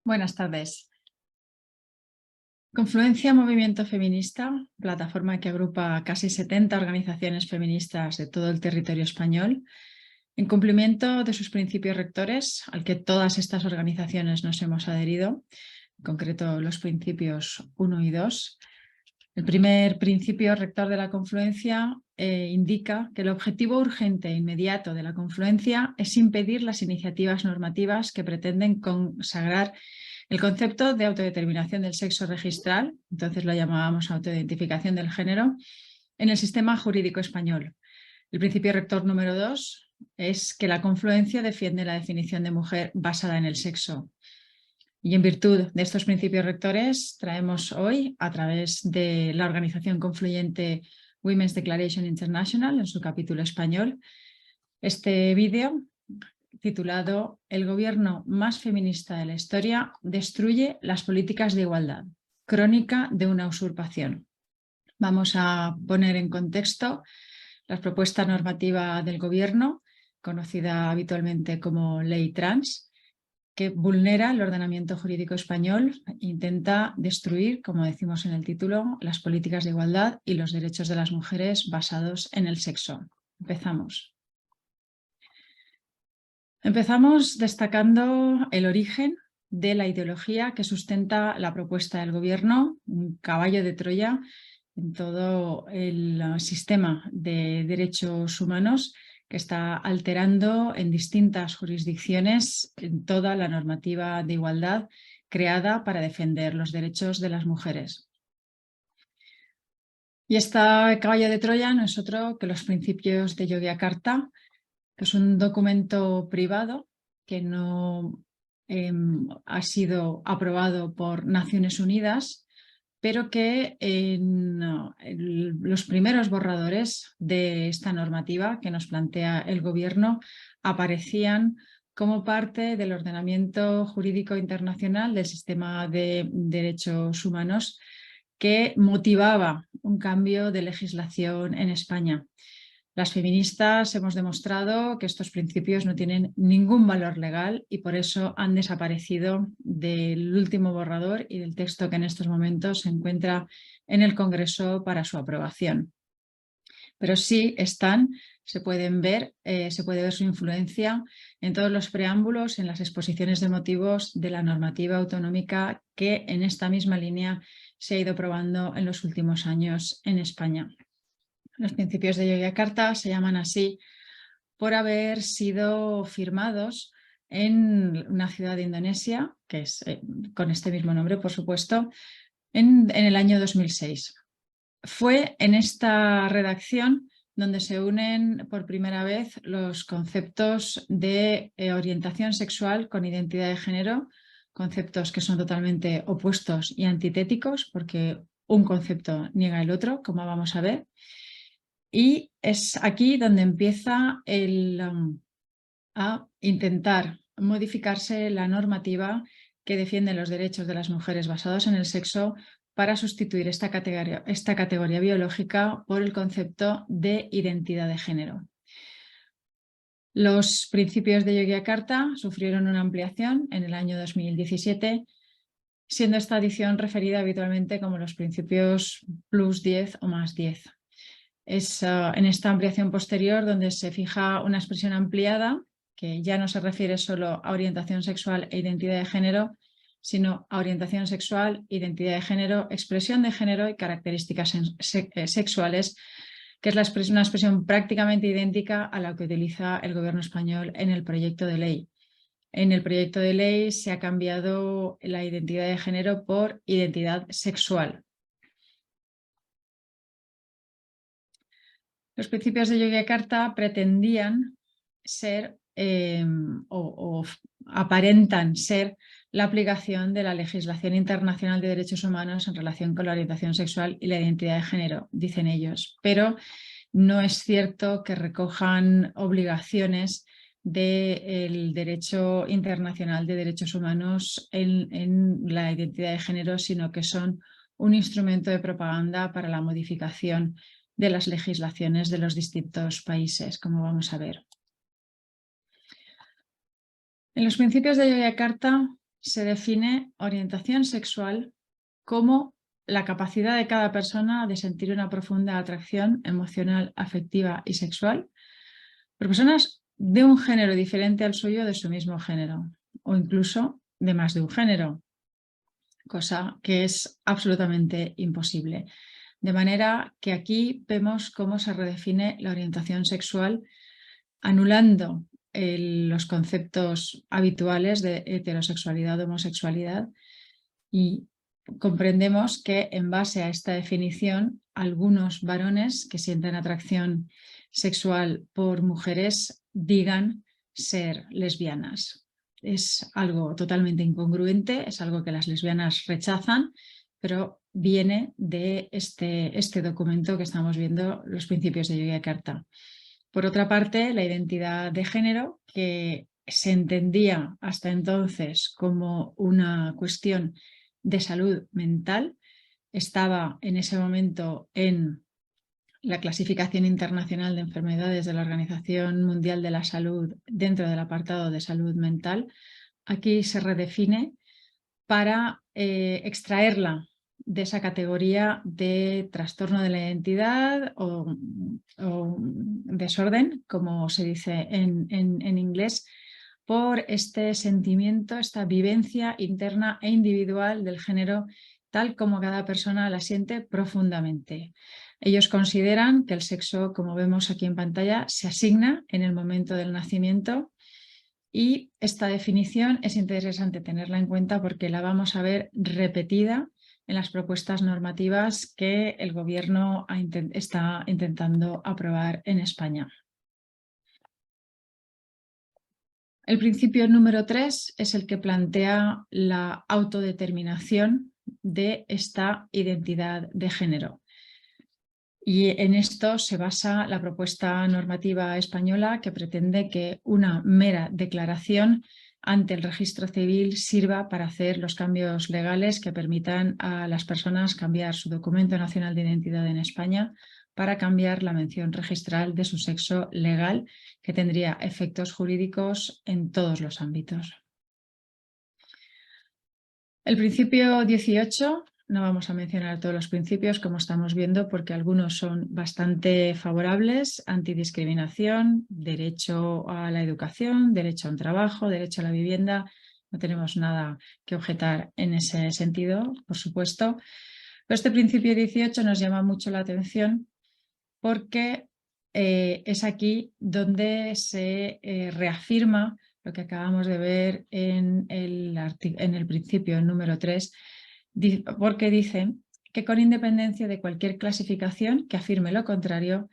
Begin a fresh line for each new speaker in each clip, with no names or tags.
Buenas tardes. Confluencia Movimiento Feminista, plataforma que agrupa casi 70 organizaciones feministas de todo el territorio español, en cumplimiento de sus principios rectores, al que todas estas organizaciones nos hemos adherido, en concreto los principios 1 y 2. El primer principio rector de la confluencia indica que el objetivo urgente e inmediato de la confluencia es impedir las iniciativas normativas que pretenden consagrar el concepto de autodeterminación del sexo registral, entonces lo llamábamos autoidentificación del género, en el sistema jurídico español. El principio rector número 2 es que la confluencia defiende la definición de mujer basada en el sexo. Y en virtud de estos principios rectores traemos hoy, a través de la organización confluyente Women's Declaration International, en su capítulo español, este vídeo titulado "El gobierno más feminista de la historia destruye las políticas de igualdad, crónica de una usurpación". Vamos a poner en contexto la propuesta normativa del gobierno, conocida habitualmente como Ley Trans, que vulnera el ordenamiento jurídico español, intenta destruir, como decimos en el título, las políticas de igualdad y los derechos de las mujeres basados en el sexo. Empezamos. Empezamos destacando el origen de la ideología que sustenta la propuesta del gobierno, un caballo de Troya en todo el sistema de derechos humanos que está alterando en distintas jurisdicciones en toda la normativa de igualdad creada para defender los derechos de las mujeres. Y este caballo de Troya no es otro que los principios de Yogyakarta, que es un documento privado que no ha sido aprobado por Naciones Unidas, pero que en los primeros borradores de esta normativa que nos plantea el gobierno aparecían como parte del ordenamiento jurídico internacional del sistema de derechos humanos que motivaba un cambio de legislación en España. Las feministas hemos demostrado que estos principios no tienen ningún valor legal y por eso han desaparecido del último borrador y del texto que en estos momentos se encuentra en el Congreso para su aprobación. Pero sí están, se puede ver su influencia en todos los preámbulos, en las exposiciones de motivos de la normativa autonómica que en esta misma línea se ha ido aprobando en los últimos años en España. Los principios de Yogyakarta se llaman así por haber sido firmados en una ciudad de Indonesia, que es con este mismo nombre, por supuesto, en el año 2006. Fue en esta redacción donde se unen por primera vez los conceptos de orientación sexual con identidad de género, conceptos que son totalmente opuestos y antitéticos porque un concepto niega el otro, como vamos a ver. Y es aquí donde empieza a intentar modificarse la normativa que defiende los derechos de las mujeres basados en el sexo para sustituir esta categoría biológica por el concepto de identidad de género. Los principios de Yogyakarta sufrieron una ampliación en el año 2017, siendo esta adición referida habitualmente como los principios plus 10 o más 10. Es en esta ampliación posterior donde se fija una expresión ampliada que ya no se refiere solo a orientación sexual e identidad de género, sino a orientación sexual, identidad de género, expresión de género y características sexuales, que es una expresión prácticamente idéntica a la que utiliza el gobierno español en el proyecto de ley. En el proyecto de ley se ha cambiado la identidad de género por identidad sexual. Los principios de Yogyakarta pretendían ser o aparentan ser la aplicación de la legislación internacional de derechos humanos en relación con la orientación sexual y la identidad de género, dicen ellos, pero no es cierto que recojan obligaciones del derecho internacional de derechos humanos en la identidad de género, sino que son un instrumento de propaganda para la modificación de las legislaciones de los distintos países, como vamos a ver. En los principios de Yogyakarta se define orientación sexual como la capacidad de cada persona de sentir una profunda atracción emocional, afectiva y sexual por personas de un género diferente al suyo, de su mismo género, o incluso de más de un género, cosa que es absolutamente imposible. De manera que aquí vemos cómo se redefine la orientación sexual, anulando los conceptos habituales de heterosexualidad o homosexualidad, y comprendemos que en base a esta definición algunos varones que sienten atracción sexual por mujeres digan ser lesbianas. Es algo totalmente incongruente, es algo que las lesbianas rechazan, pero viene de este documento que estamos viendo, los principios de Yogyakarta. Por otra parte, la identidad de género, que se entendía hasta entonces como una cuestión de salud mental, estaba en ese momento en la clasificación internacional de enfermedades de la Organización Mundial de la Salud dentro del apartado de salud mental. Aquí se redefine para extraerla de esa categoría de trastorno de la identidad o desorden, como se dice en inglés, por este sentimiento, esta vivencia interna e individual del género tal como cada persona la siente profundamente. Ellos consideran que el sexo, como vemos aquí en pantalla, se asigna en el momento del nacimiento, y esta definición es interesante tenerla en cuenta porque la vamos a ver repetida en las propuestas normativas que el Gobierno está intentando aprobar en España. El principio número 3 es el que plantea la autodeterminación de esta identidad de género. Y en esto se basa la propuesta normativa española, que pretende que una mera declaración ante el registro civil sirva para hacer los cambios legales que permitan a las personas cambiar su documento nacional de identidad en España para cambiar la mención registral de su sexo legal, que tendría efectos jurídicos en todos los ámbitos. El principio 18, no vamos a mencionar todos los principios como estamos viendo porque algunos son bastante favorables: antidiscriminación, derecho a la educación, derecho a un trabajo, derecho a la vivienda. No tenemos nada que objetar en ese sentido, por supuesto. Pero este principio 18 nos llama mucho la atención porque es aquí donde se reafirma lo que acabamos de ver en el principio número 3, porque dice que con independencia de cualquier clasificación que afirme lo contrario,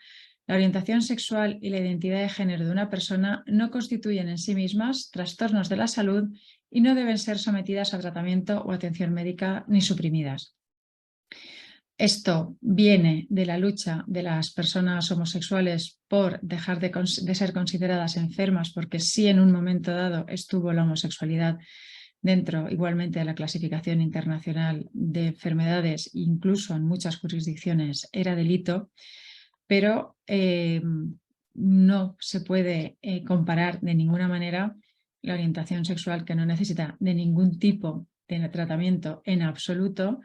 la orientación sexual y la identidad de género de una persona no constituyen en sí mismas trastornos de la salud y no deben ser sometidas a tratamiento o atención médica ni suprimidas. Esto viene de la lucha de las personas homosexuales por dejar de ser consideradas enfermas, porque sí en un momento dado estuvo la homosexualidad dentro igualmente de la clasificación internacional de enfermedades, incluso en muchas jurisdicciones era delito, pero no se puede comparar de ninguna manera la orientación sexual, que no necesita de ningún tipo de tratamiento en absoluto,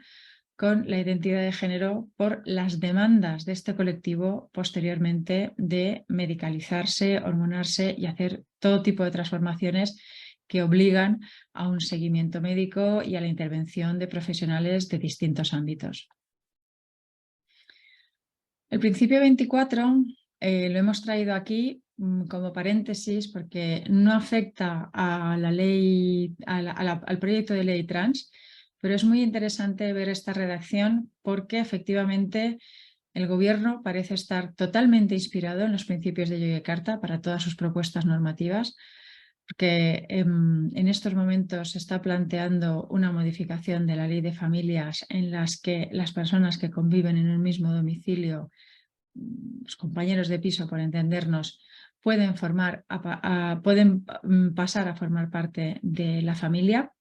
con la identidad de género por las demandas de este colectivo posteriormente de medicalizarse, hormonarse y hacer todo tipo de transformaciones que obligan a un seguimiento médico y a la intervención de profesionales de distintos ámbitos. El principio 24 lo hemos traído aquí como paréntesis porque no afecta a la ley, al proyecto de ley trans, pero es muy interesante ver esta redacción porque efectivamente el Gobierno parece estar totalmente inspirado en los principios de Yogyakarta para todas sus propuestas normativas, porque en estos momentos se está planteando una modificación de la ley de familias en las que las personas que conviven en un mismo domicilio, los compañeros de piso por entendernos, pueden pasar a formar parte de la familia.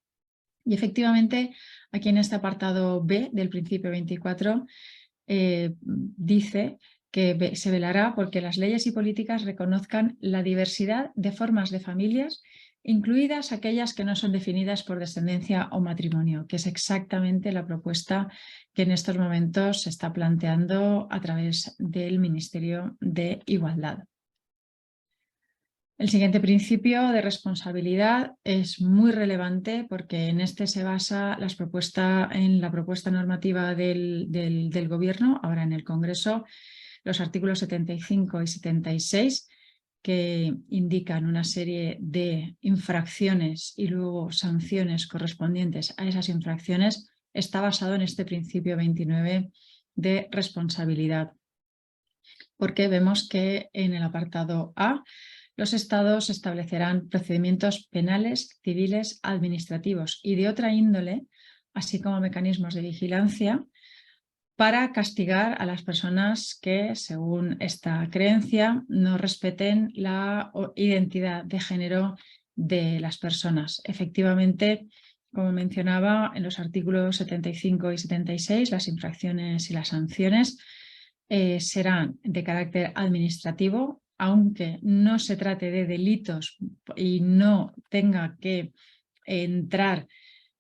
Y efectivamente, aquí en este apartado B del principio 24 dice que se velará porque las leyes y políticas reconozcan la diversidad de formas de familias incluidas aquellas que no son definidas por descendencia o matrimonio, que es exactamente la propuesta que en estos momentos se está planteando a través del Ministerio de Igualdad. El siguiente principio de responsabilidad es muy relevante porque en este se basa en la propuesta normativa del Gobierno, ahora en el Congreso, los artículos 75 y 76, que indican una serie de infracciones y luego sanciones correspondientes a esas infracciones, está basado en este principio 29 de responsabilidad. Porque vemos que en el apartado A, los estados establecerán procedimientos penales, civiles, administrativos y de otra índole, así como mecanismos de vigilancia, para castigar a las personas que, según esta creencia, no respeten la identidad de género de las personas. Efectivamente, como mencionaba, en los artículos 75 y 76, las infracciones y las sanciones serán de carácter administrativo, aunque no se trate de delitos y no tenga que entrar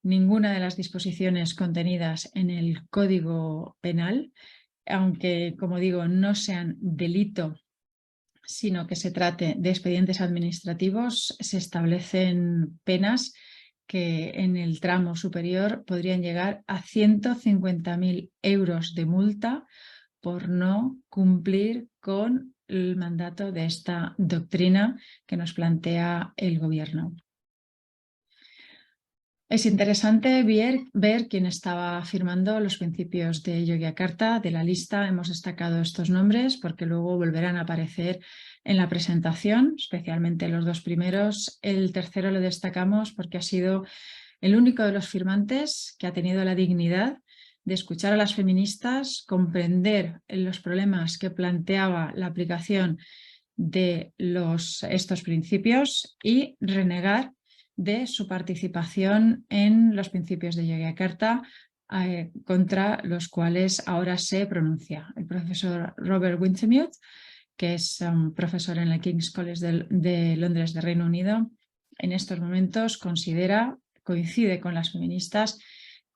ninguna de las disposiciones contenidas en el Código Penal, aunque, como digo, no sean delito, sino que se trate de expedientes administrativos, se establecen penas que en el tramo superior podrían llegar a 150.000 euros de multa por no cumplir con el mandato de esta doctrina que nos plantea el Gobierno. Es interesante ver quién estaba firmando los principios de Yogyakarta. De la lista hemos destacado estos nombres porque luego volverán a aparecer en la presentación, especialmente los dos primeros. El tercero lo destacamos porque ha sido el único de los firmantes que ha tenido la dignidad de escuchar a las feministas, comprender los problemas que planteaba la aplicación de estos principios y renegar de su participación en los principios de Yogyakarta, contra los cuales ahora se pronuncia. El profesor Robert Wintemute, que es profesor en el King's College de Londres, de Reino Unido, en estos momentos coincide con las feministas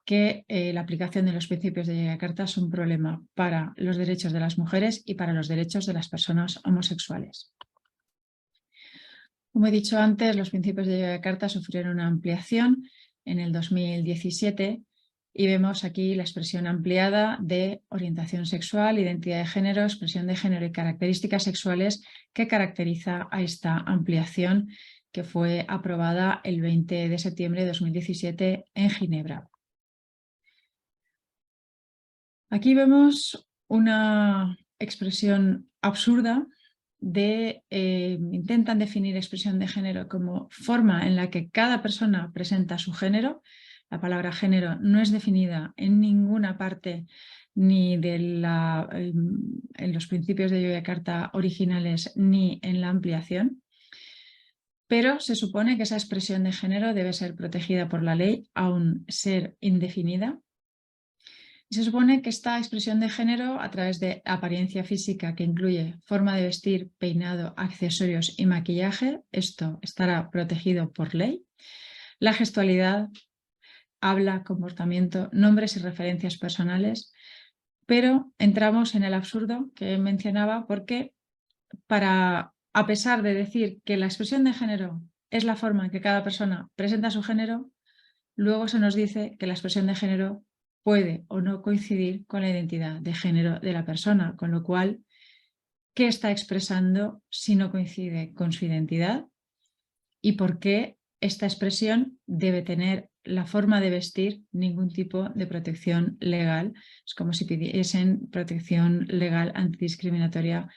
que la aplicación de los principios de Yogyakarta es un problema para los derechos de las mujeres y para los derechos de las personas homosexuales. Como he dicho antes, los principios de Yogyakarta sufrieron una ampliación en el 2017 y vemos aquí la expresión ampliada de orientación sexual, identidad de género, expresión de género y características sexuales que caracteriza a esta ampliación que fue aprobada el 20 de septiembre de 2017 en Ginebra. Aquí vemos una expresión absurda intentan definir expresión de género como forma en la que cada persona presenta su género. La palabra género no es definida en ninguna parte ni en los principios de Yogyakarta originales ni en la ampliación, pero se supone que esa expresión de género debe ser protegida por la ley, aun ser indefinida. Y se supone que esta expresión de género, a través de apariencia física que incluye forma de vestir, peinado, accesorios y maquillaje, esto estará protegido por ley. La gestualidad, habla, comportamiento, nombres y referencias personales, pero entramos en el absurdo que mencionaba porque a pesar de decir que la expresión de género es la forma en que cada persona presenta su género, luego se nos dice que la expresión de género puede o no coincidir con la identidad de género de la persona, con lo cual, ¿qué está expresando si no coincide con su identidad? ¿Y por qué esta expresión debe tener la forma de vestir ningún tipo de protección legal? Es como si pidiesen protección legal antidiscriminatoria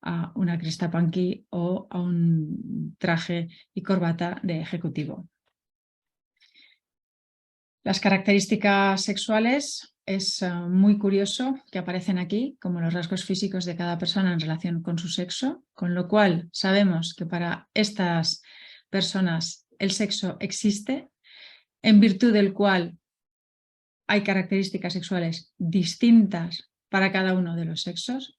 a una cresta punky o a un traje y corbata de ejecutivo. Las características sexuales es muy curioso que aparecen aquí como los rasgos físicos de cada persona en relación con su sexo, con lo cual sabemos que para estas personas el sexo existe, en virtud del cual hay características sexuales distintas para cada uno de los sexos,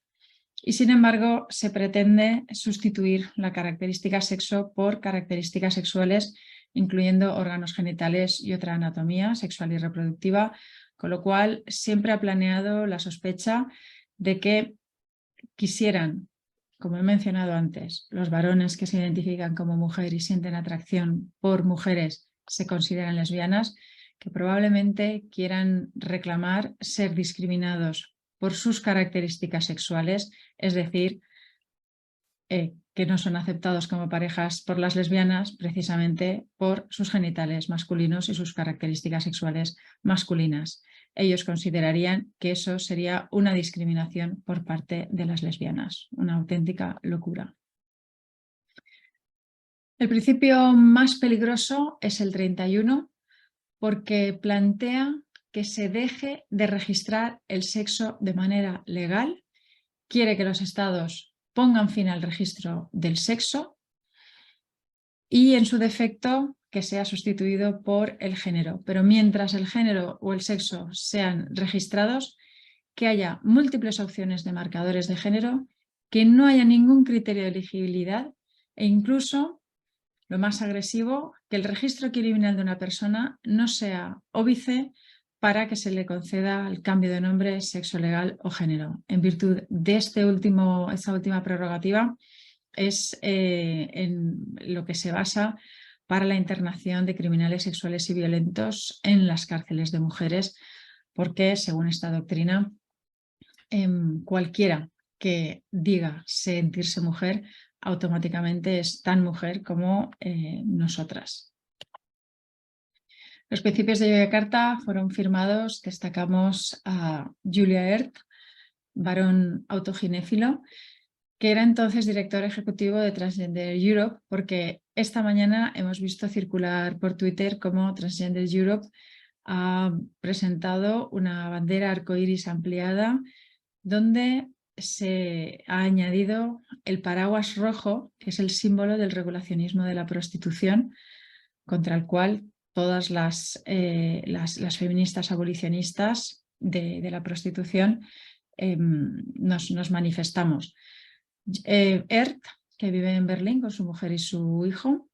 y sin embargo se pretende sustituir la característica sexo por características sexuales, incluyendo órganos genitales y otra anatomía sexual y reproductiva, con lo cual siempre ha planeado la sospecha de que quisieran, como he mencionado antes, los varones que se identifican como mujer y sienten atracción por mujeres se consideran lesbianas, que probablemente quieran reclamar ser discriminados por sus características sexuales, es decir, que no son aceptados como parejas por las lesbianas precisamente por sus genitales masculinos y sus características sexuales masculinas. Ellos considerarían que eso sería una discriminación por parte de las lesbianas, una auténtica locura. El principio más peligroso es el 31, porque plantea que se deje de registrar el sexo de manera legal, quiere que los estados pongan fin al registro del sexo y, en su defecto, que sea sustituido por el género. Pero mientras el género o el sexo sean registrados, que haya múltiples opciones de marcadores de género, que no haya ningún criterio de elegibilidad e incluso, lo más agresivo, que el registro criminal de una persona no sea óbice para que se le conceda el cambio de nombre, sexo legal o género. En virtud de esta última prerrogativa es en lo que se basa para la internación de criminales sexuales y violentos en las cárceles de mujeres, porque según esta doctrina, cualquiera que diga sentirse mujer automáticamente es tan mujer como nosotras. Los principios de Yogyakarta fueron firmados, destacamos a Julia Ert, varón autoginéfilo, que era entonces director ejecutivo de Transgender Europe, porque esta mañana hemos visto circular por Twitter cómo Transgender Europe ha presentado una bandera arcoíris ampliada donde se ha añadido el paraguas rojo, que es el símbolo del regulacionismo de la prostitución, contra el cual todas las feministas abolicionistas de la prostitución nos manifestamos. Ert, que vive en Berlín con su mujer y su hijo,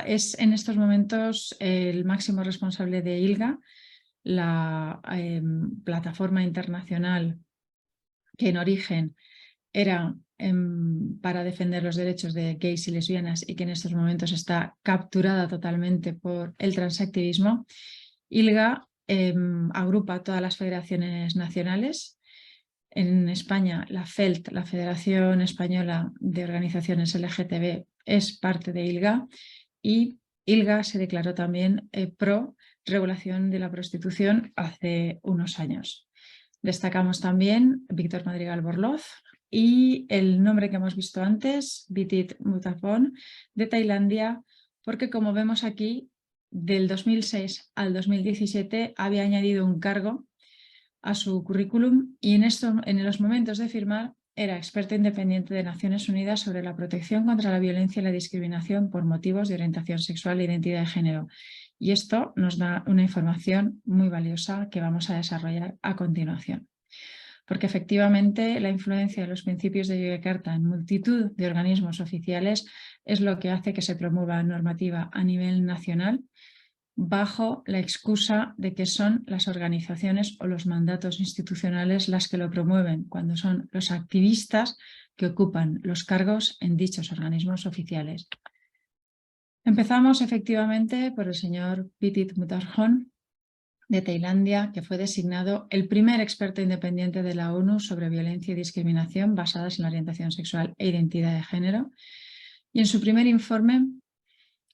es en estos momentos el máximo responsable de ILGA, la plataforma internacional que en origen era para defender los derechos de gays y lesbianas y que en estos momentos está capturada totalmente por el transactivismo. ILGA agrupa todas las federaciones nacionales. En España, la FELT, la Federación Española de Organizaciones LGTB, es parte de ILGA, y ILGA se declaró también pro regulación de la prostitución hace unos años. Destacamos también Víctor Madrigal Borloz y el nombre que hemos visto antes, Vitit Mutapon, de Tailandia, porque como vemos aquí, del 2006 al 2017 había añadido un cargo a su currículum y en los momentos de firmar era experto independiente de Naciones Unidas sobre la protección contra la violencia y la discriminación por motivos de orientación sexual e identidad de género. Y esto nos da una información muy valiosa que vamos a desarrollar a continuación. Porque efectivamente la influencia de los principios de Yogyakarta en multitud de organismos oficiales es lo que hace que se promueva normativa a nivel nacional bajo la excusa de que son las organizaciones o los mandatos institucionales las que lo promueven, cuando son los activistas que ocupan los cargos en dichos organismos oficiales. Empezamos efectivamente por el señor Vitit Mutapon de Tailandia, que fue designado el primer experto independiente de la ONU sobre violencia y discriminación basadas en la orientación sexual e identidad de género. Y en su primer informe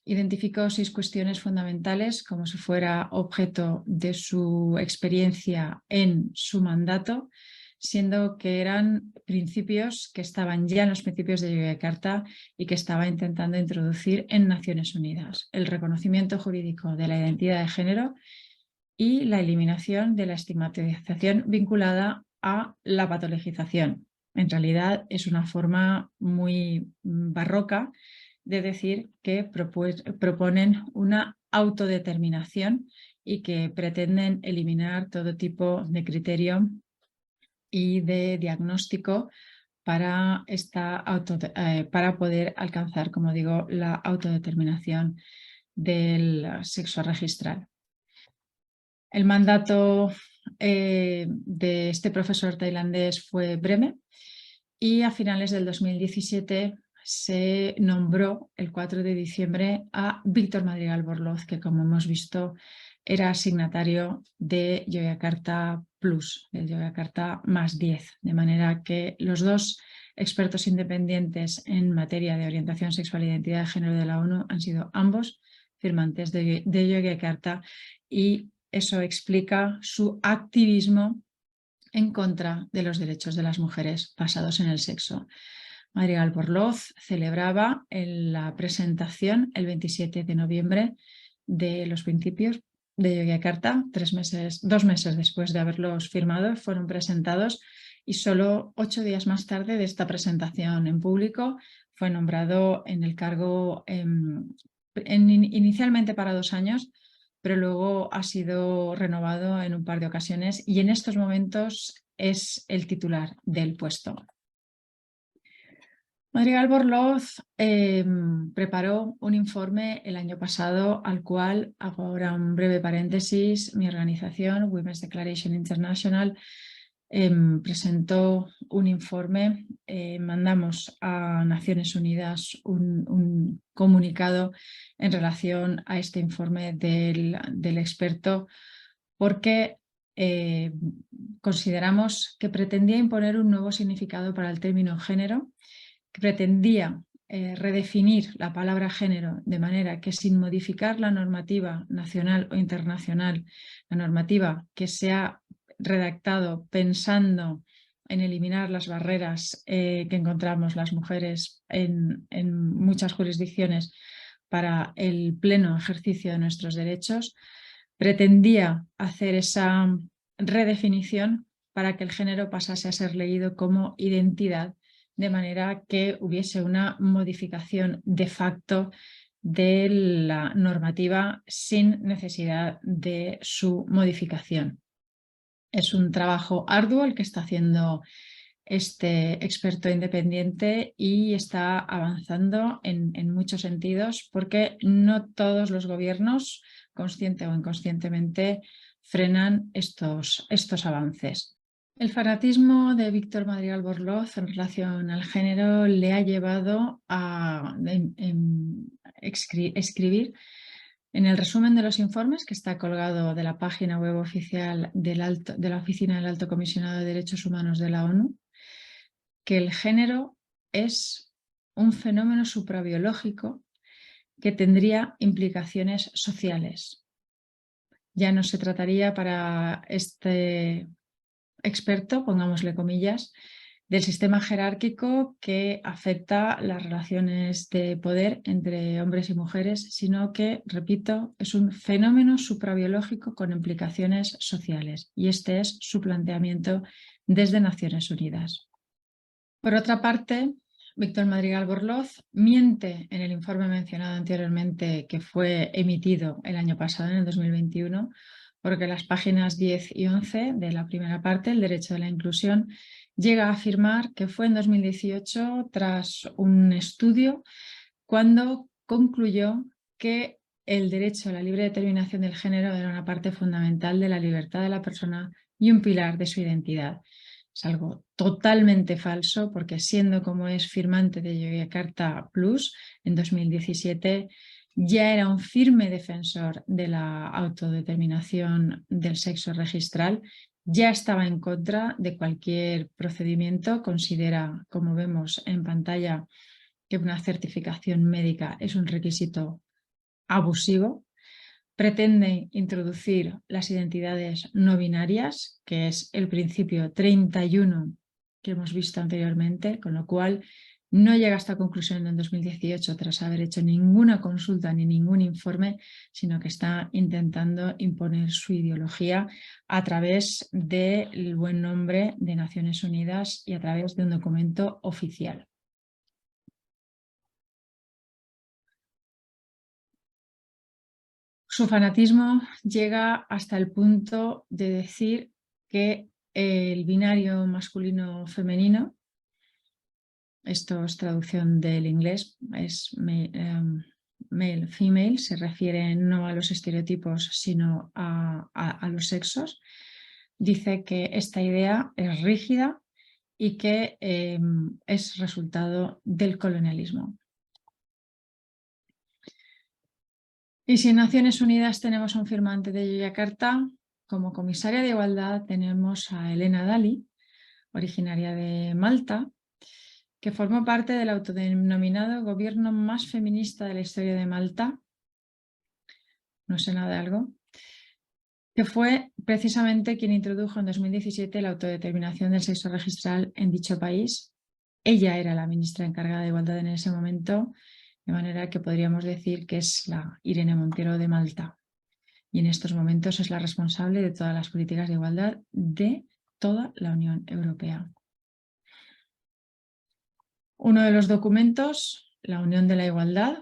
identificó 6 cuestiones fundamentales como si fuera objeto de su experiencia en su mandato, siendo que eran principios que estaban ya en los principios de Yogyakarta y que estaba intentando introducir en Naciones Unidas: el reconocimiento jurídico de la identidad de género y la eliminación de la estigmatización vinculada a la patologización. En realidad es una forma muy barroca de decir que proponen una autodeterminación y que pretenden eliminar todo tipo de criterio y de diagnóstico para, para poder alcanzar, como digo, la autodeterminación del sexo registral. El mandato de este profesor tailandés fue breve y a finales del 2017 se nombró el 4 de diciembre a Víctor Madrigal Borloz, que como hemos visto era signatario de Yogyakarta Plus, del Yogyakarta +10, de manera que los dos expertos independientes en materia de orientación sexual e identidad de género de la ONU han sido ambos firmantes de Yogyakarta, y eso explica su activismo en contra de los derechos de las mujeres basados en el sexo. Madrigal Borloz celebraba la presentación el 27 de noviembre de los principios de Yogyakarta, 2 meses después de haberlos firmado, fueron presentados, y solo 8 días más tarde de esta presentación en público fue nombrado en el cargo inicialmente para 2 años, pero luego ha sido renovado en un par de ocasiones y en estos momentos es el titular del puesto. Madrigal Borloz preparó un informe el año pasado, al cual, hago ahora un breve paréntesis, mi organización, Women's Declaration International, presentó un informe, mandamos a Naciones Unidas un comunicado en relación a este informe del experto, porque consideramos que pretendía imponer un nuevo significado para el término género, que pretendía redefinir la palabra género de manera que, sin modificar la normativa nacional o internacional, la normativa que se ha redactado pensando en eliminar las barreras que encontramos las mujeres en muchas jurisdicciones para el pleno ejercicio de nuestros derechos, pretendía hacer esa redefinición para que el género pasase a ser leído como identidad, de manera que hubiese una modificación de facto de la normativa sin necesidad de su modificación. Es un trabajo arduo el que está haciendo este experto independiente y está avanzando en muchos sentidos, porque no todos los gobiernos, consciente o inconscientemente, frenan estos avances. El fanatismo de Víctor Madrigal Borloz en relación al género le ha llevado a escribir en el resumen de los informes, que está colgado de la página web oficial de la Oficina del Alto Comisionado de Derechos Humanos de la ONU, que el género es un fenómeno suprabiológico que tendría implicaciones sociales. Ya no se trataría para este experto, pongámosle comillas, del sistema jerárquico que afecta las relaciones de poder entre hombres y mujeres, sino que, repito, es un fenómeno suprabiológico con implicaciones sociales, y este es su planteamiento desde Naciones Unidas. Por otra parte, Víctor Madrigal Borloz miente en el informe mencionado anteriormente, que fue emitido el año pasado, en el 2021, porque las páginas 10 y 11 de la primera parte, el derecho de la inclusión, llega a afirmar que fue en 2018, tras un estudio, cuando concluyó que el derecho a la libre determinación del género era una parte fundamental de la libertad de la persona y un pilar de su identidad. Es algo totalmente falso, porque siendo como es firmante de Yogyakarta Plus en 2017, ya era un firme defensor de la autodeterminación del sexo registral, ya estaba en contra de cualquier procedimiento, considera, como vemos en pantalla, que una certificación médica es un requisito abusivo. Pretende introducir las identidades no binarias, que es el principio 31 que hemos visto anteriormente, con lo cual no llega a esta conclusión en 2018 tras haber hecho ninguna consulta ni ningún informe, sino que está intentando imponer su ideología a través del buen nombre de Naciones Unidas y a través de un documento oficial. Su fanatismo llega hasta el punto de decir que el binario masculino-femenino esto es traducción del inglés, es male, female, se refiere no a los estereotipos, sino a los sexos. Dice que esta idea es rígida y que es resultado del colonialismo. Y si en Naciones Unidas tenemos un firmante de Yogyakarta, como comisaria de Igualdad tenemos a Helena Dalli, originaria de Malta, que formó parte del autodenominado gobierno más feminista de la historia de Malta. No sé nada de algo. Que fue precisamente quien introdujo en 2017 la autodeterminación del sexo registral en dicho país. Ella era la ministra encargada de Igualdad en ese momento, de manera que podríamos decir que es la Irene Montero de Malta. Y en estos momentos es la responsable de todas las políticas de igualdad de toda la Unión Europea. Uno de los documentos, la Unión de la Igualdad,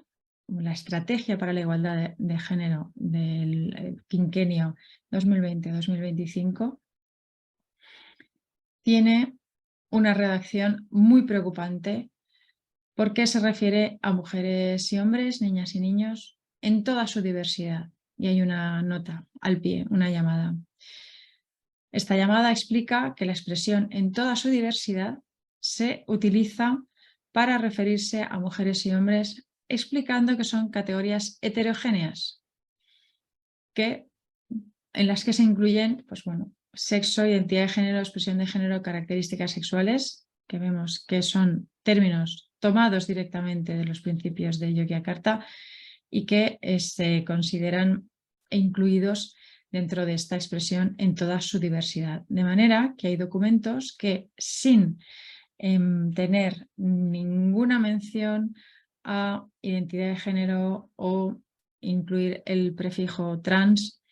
la Estrategia para la Igualdad de Género del quinquenio 2020-2025, tiene una redacción muy preocupante porque se refiere a mujeres y hombres, niñas y niños, en toda su diversidad. Y hay una nota al pie, una llamada. Esta llamada explica que la expresión en toda su diversidad se utiliza para referirse a mujeres y hombres, explicando que son categorías heterogéneas, en las que se incluyen, pues bueno, sexo, identidad de género, expresión de género, características sexuales, que vemos que son términos tomados directamente de los principios de Yogyakarta y que se consideran incluidos dentro de esta expresión en toda su diversidad. De manera que hay documentos que sin tener ninguna mención a identidad de género o incluir el prefijo trans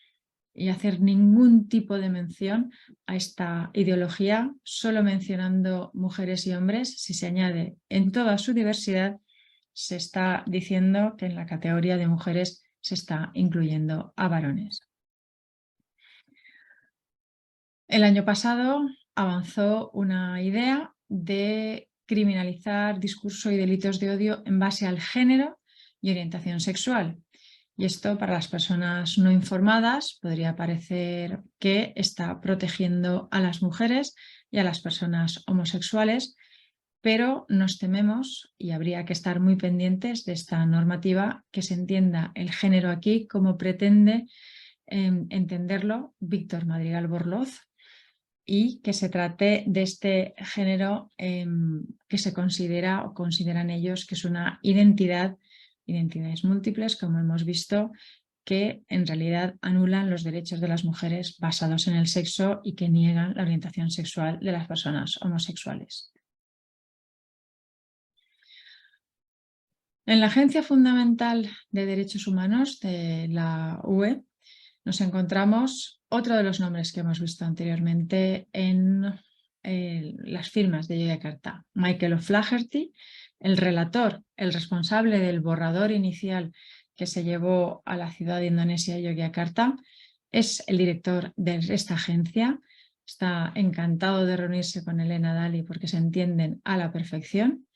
y hacer ningún tipo de mención a esta ideología, solo mencionando mujeres y hombres, si se añade en toda su diversidad, se está diciendo que en la categoría de mujeres se está incluyendo a varones. El año pasado avanzó una idea de criminalizar discurso y delitos de odio en base al género y orientación sexual. Y esto para las personas no informadas podría parecer que está protegiendo a las mujeres y a las personas homosexuales, pero nos tememos, y habría que estar muy pendientes de esta normativa, que se entienda el género aquí como pretende entenderlo Víctor Madrigal Borloz, y que se trate de este género que se considera o consideran ellos que es una identidades múltiples, como hemos visto, que en realidad anulan los derechos de las mujeres basados en el sexo y que niegan la orientación sexual de las personas homosexuales. En la Agencia Fundamental de Derechos Humanos de la UE nos encontramos otro de los nombres que hemos visto anteriormente en las firmas de Yogyakarta, Michael O'Flaherty, el relator, el responsable del borrador inicial que se llevó a la ciudad de Indonesia, Yogyakarta, es el director de esta agencia. Está encantado de reunirse con Helena Dalli porque se entienden a la perfección.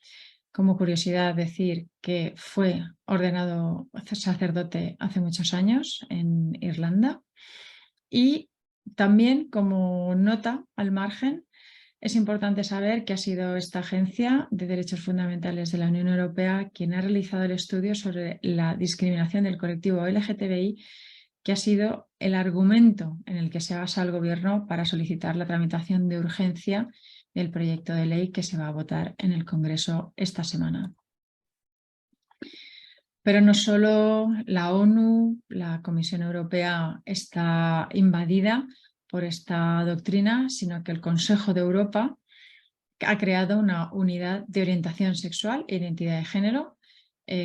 Como curiosidad decir que fue ordenado sacerdote hace muchos años en Irlanda. Y también como nota al margen, es importante saber que ha sido esta Agencia de Derechos Fundamentales de la Unión Europea quien ha realizado el estudio sobre la discriminación del colectivo LGTBI, que ha sido el argumento en el que se basa el Gobierno para solicitar la tramitación de urgencia del proyecto de ley que se va a votar en el Congreso esta semana. Pero no solo la ONU, la Comisión Europea está invadida por esta doctrina, sino que el Consejo de Europa ha creado una unidad de orientación sexual e identidad de género,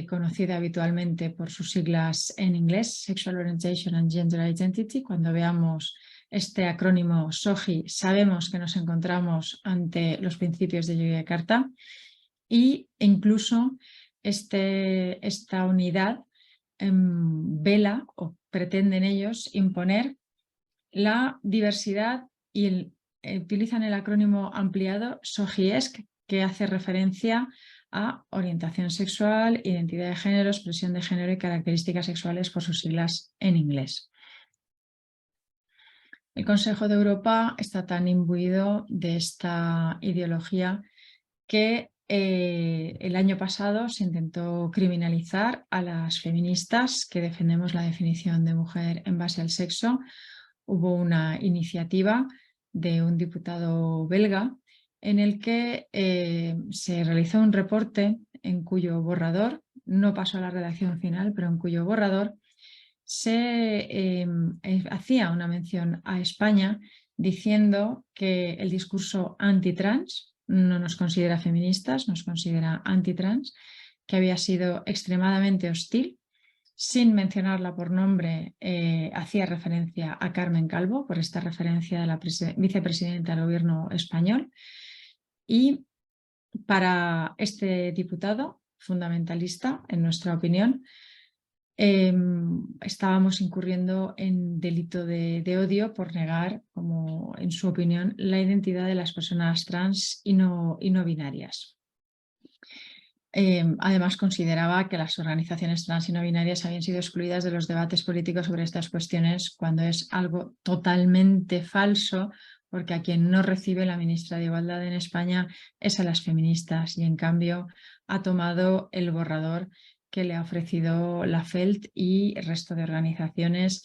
conocida habitualmente por sus siglas en inglés, Sexual Orientation and Gender Identity. Cuando veamos este acrónimo SOGI, sabemos que nos encontramos ante los principios de Yogyakarta e incluso esta unidad vela o pretenden ellos imponer la diversidad y utilizan el acrónimo ampliado SOGIESC, que hace referencia a orientación sexual, identidad de género, expresión de género y características sexuales, por sus siglas en inglés. El Consejo de Europa está tan imbuido de esta ideología que el año pasado se intentó criminalizar a las feministas que defendemos la definición de mujer en base al sexo. Hubo una iniciativa de un diputado belga en el que se realizó un reporte en cuyo borrador, no pasó a la redacción final, pero en cuyo borrador se hacía una mención a España diciendo que el discurso antitrans no nos considera feministas, nos considera antitrans, que había sido extremadamente hostil. Sin mencionarla por nombre, hacía referencia a Carmen Calvo, por esta referencia de la vicepresidenta del gobierno español. Y para este diputado fundamentalista, en nuestra opinión, estábamos incurriendo en delito de odio por negar, como en su opinión, la identidad de las personas trans y no binarias. Además, consideraba que las organizaciones trans y no binarias habían sido excluidas de los debates políticos sobre estas cuestiones, cuando es algo totalmente falso, porque a quien no recibe la ministra de Igualdad en España es a las feministas, y en cambio ha tomado el borrador que le ha ofrecido la FELT y el resto de organizaciones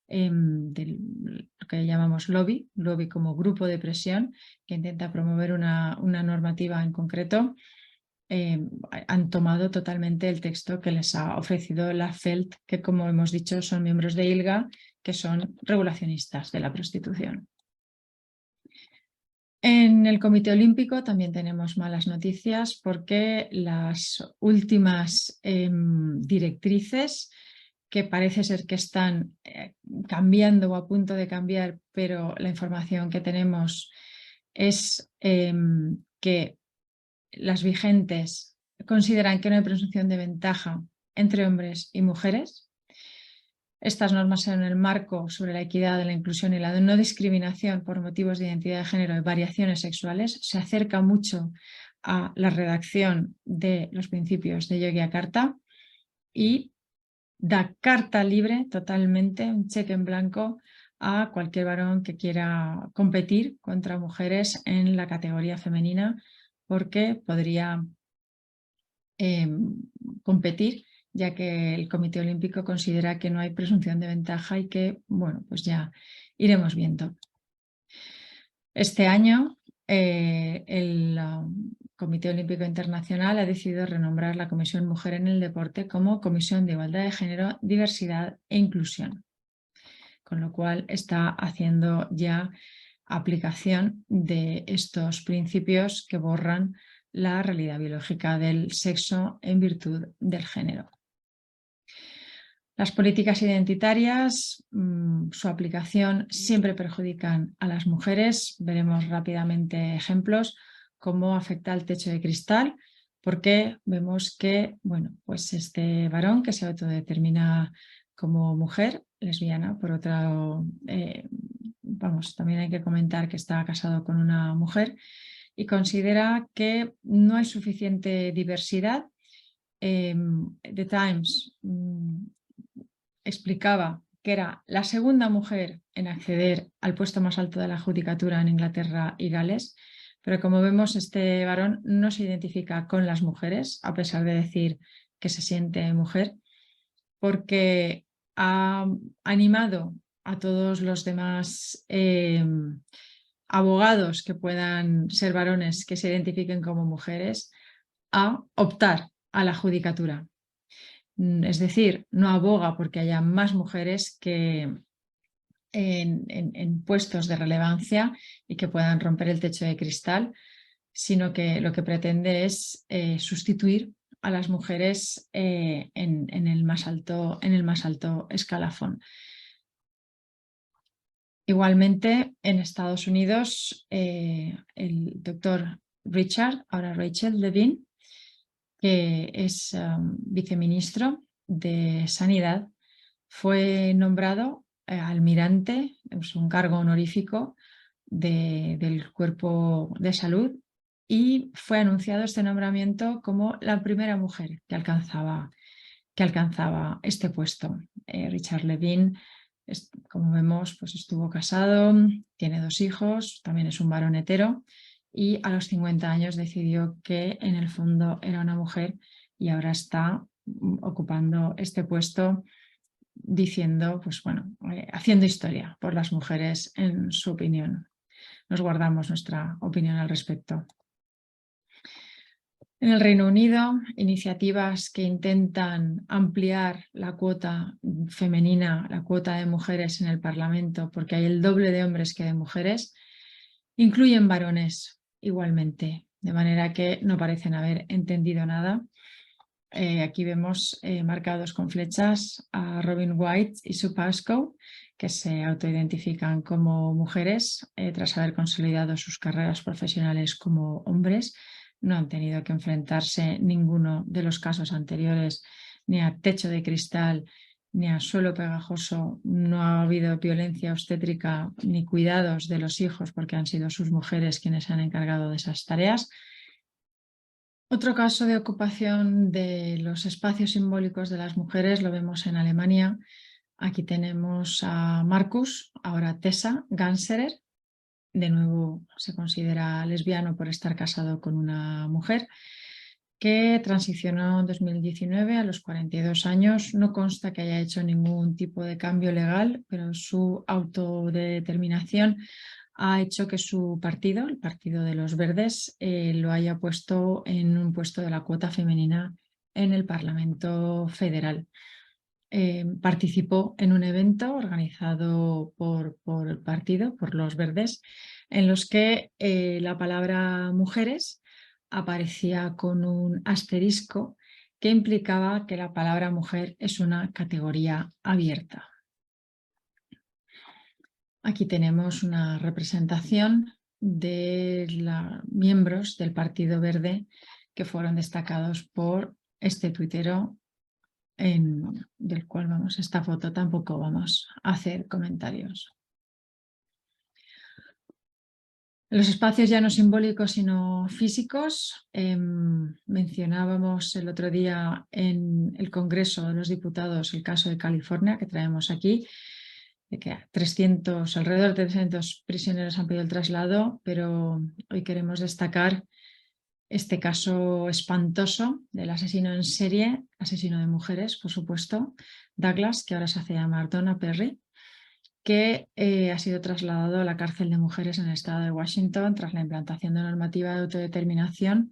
de lo que llamamos lobby como grupo de presión que intenta promover una normativa en concreto. Han tomado totalmente el texto que les ha ofrecido la FELT, que, como hemos dicho, son miembros de ILGA, que son regulacionistas de la prostitución. En el Comité Olímpico también tenemos malas noticias, porque las últimas directrices, que parece ser que están cambiando o a punto de cambiar, pero la información que tenemos es que las vigentes consideran que no hay presunción de ventaja entre hombres y mujeres. Estas normas son el marco sobre la equidad, la inclusión y la no discriminación por motivos de identidad de género y variaciones sexuales. Se acerca mucho a la redacción de los principios de Yogyakarta y da carta libre totalmente, un cheque en blanco, a cualquier varón que quiera competir contra mujeres en la categoría femenina, porque podría competir, ya que el Comité Olímpico considera que no hay presunción de ventaja y que, bueno, pues ya iremos viendo. Este año el Comité Olímpico Internacional ha decidido renombrar la Comisión Mujer en el Deporte como Comisión de Igualdad de Género, Diversidad e Inclusión, con lo cual está haciendo ya aplicación de estos principios que borran la realidad biológica del sexo en virtud del género. Las políticas identitarias, su aplicación siempre perjudican a las mujeres. Veremos rápidamente ejemplos, cómo afecta al techo de cristal, porque vemos que, bueno, pues este varón que se autodetermina como mujer lesbiana, por otro, también hay que comentar que está casado con una mujer, y considera que no hay suficiente diversidad. The Times explicaba que era la segunda mujer en acceder al puesto más alto de la judicatura en Inglaterra y Gales, pero como vemos, este varón no se identifica con las mujeres, a pesar de decir que se siente mujer, porque ha animado a todos los demás abogados que puedan ser varones que se identifiquen como mujeres a optar a la judicatura. Es decir, no aboga porque haya más mujeres que en puestos de relevancia y que puedan romper el techo de cristal, sino que lo que pretende es sustituir a las mujeres en el más alto escalafón. Igualmente, en Estados Unidos, el doctor Richard, ahora Rachel Levine, que es viceministro de Sanidad, fue nombrado almirante, es un cargo honorífico del Cuerpo de Salud y fue anunciado este nombramiento como la primera mujer que alcanzaba este puesto. Richard Levine, como vemos, pues estuvo casado, tiene 2 hijos, también es un varón hetero y a los 50 años decidió que en el fondo era una mujer y ahora está ocupando este puesto diciendo, pues bueno, haciendo historia por las mujeres en su opinión. Nos guardamos nuestra opinión al respecto. En el Reino Unido, iniciativas que intentan ampliar la cuota femenina, la cuota de mujeres en el Parlamento, porque hay el doble de hombres que de mujeres, incluyen varones igualmente, de manera que no parecen haber entendido nada. Aquí vemos marcados con flechas a Robin White y Sue Pascoe, que se autoidentifican como mujeres tras haber consolidado sus carreras profesionales como hombres. No han tenido que enfrentarse ninguno de los casos anteriores ni a techo de cristal ni a suelo pegajoso. No ha habido violencia obstétrica ni cuidados de los hijos porque han sido sus mujeres quienes se han encargado de esas tareas. Otro caso de ocupación de los espacios simbólicos de las mujeres lo vemos en Alemania. Aquí tenemos a Marcus, ahora Tessa Ganserer. De nuevo se considera lesbiano por estar casado con una mujer que transicionó en 2019 a los 42 años. No consta que haya hecho ningún tipo de cambio legal, pero su autodeterminación ha hecho que su partido, el Partido de los Verdes, lo haya puesto en un puesto de la cuota femenina en el Parlamento Federal. Participó en un evento organizado por el partido, por los Verdes, en los que la palabra mujeres aparecía con un asterisco que implicaba que la palabra mujer es una categoría abierta. Aquí tenemos una representación de los miembros del Partido Verde que fueron destacados por este tuitero del cual esta foto tampoco vamos a hacer comentarios. Los espacios ya no simbólicos sino físicos. Mencionábamos el otro día en el Congreso de los Diputados el caso de California que traemos aquí, de que alrededor de 300 prisioneros han pedido el traslado, pero hoy queremos destacar este caso espantoso del asesino en serie, asesino de mujeres, por supuesto, Douglas, que ahora se hace llamar Donna Perry, que ha sido trasladado a la cárcel de mujeres en el estado de Washington tras la implantación de normativa de autodeterminación.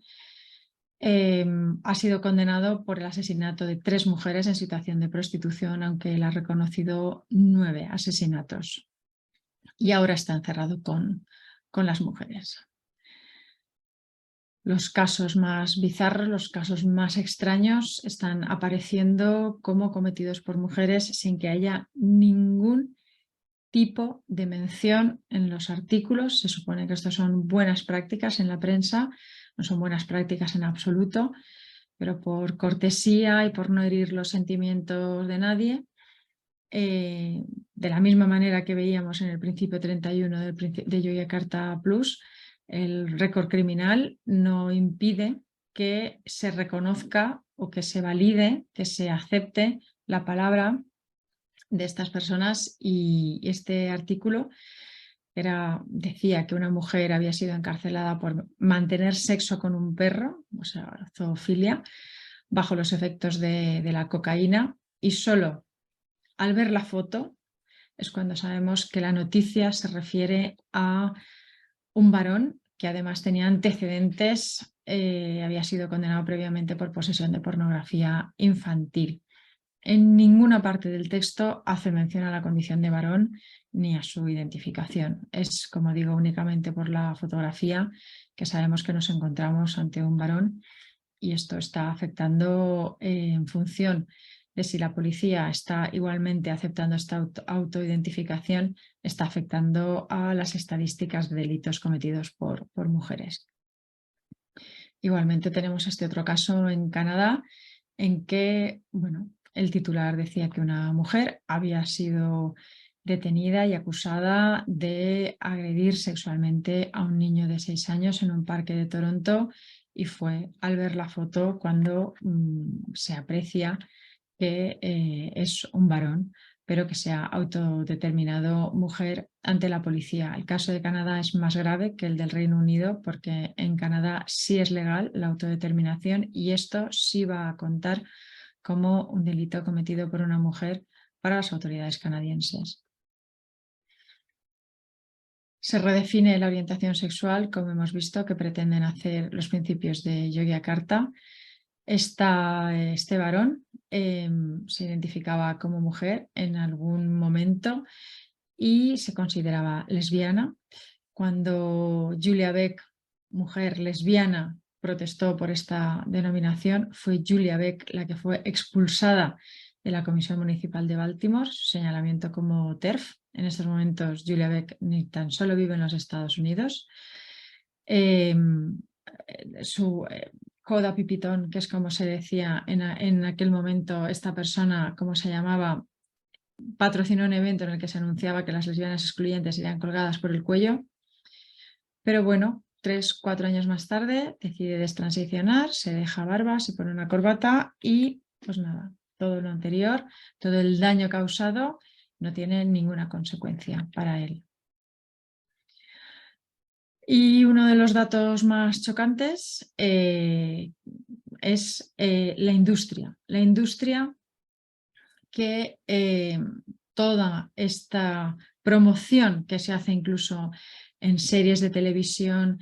Ha sido condenado por el asesinato de 3 mujeres en situación de prostitución, aunque él ha reconocido 9 asesinatos. Y ahora está encerrado con las mujeres. Los casos más bizarros, los casos más extraños están apareciendo como cometidos por mujeres sin que haya ningún tipo de mención en los artículos. Se supone que estas son buenas prácticas en la prensa, no son buenas prácticas en absoluto, pero por cortesía y por no herir los sentimientos de nadie, de la misma manera que veíamos en el principio 31 de Yogyakarta Plus, el récord criminal no impide que se reconozca o que se valide, que se acepte la palabra de estas personas, y este artículo decía que una mujer había sido encarcelada por mantener sexo con un perro, o sea, zoofilia, bajo los efectos de la cocaína, y solo al ver la foto es cuando sabemos que la noticia se refiere a un varón que además tenía antecedentes, había sido condenado previamente por posesión de pornografía infantil. En ninguna parte del texto hace mención a la condición de varón ni a su identificación. Es, como digo, únicamente por la fotografía que sabemos que nos encontramos ante un varón, y esto está afectando en función de si la policía está igualmente aceptando esta autoidentificación, está afectando a las estadísticas de delitos cometidos por mujeres. Igualmente tenemos este otro caso en Canadá en que, el titular decía que una mujer había sido detenida y acusada de agredir sexualmente a un niño de 6 años en un parque de Toronto, y fue al ver la foto cuando se aprecia que es un varón, pero que se ha autodeterminado mujer ante la policía. El caso de Canadá es más grave que el del Reino Unido, porque en Canadá sí es legal la autodeterminación y esto sí va a contar como un delito cometido por una mujer para las autoridades canadienses. Se redefine la orientación sexual, como hemos visto, que pretenden hacer los principios de Yogyakarta. Este varón se identificaba como mujer en algún momento y se consideraba lesbiana. Cuando Julia Beck, mujer lesbiana, protestó por esta denominación, fue Julia Beck la que fue expulsada de la Comisión Municipal de Baltimore, su señalamiento como TERF. En estos momentos Julia Beck ni tan solo vive en los Estados Unidos. Su Coda Pipitón, que es como se decía en aquel momento, esta persona, como se llamaba, patrocinó un evento en el que se anunciaba que las lesbianas excluyentes serían colgadas por el cuello. Pero bueno, 3 o 4 años más tarde decide destransicionar, se deja barba, se pone una corbata y pues nada, todo lo anterior, todo el daño causado no tiene ninguna consecuencia para él. Y uno de los datos más chocantes es la industria. La industria que toda esta promoción que se hace incluso en series de televisión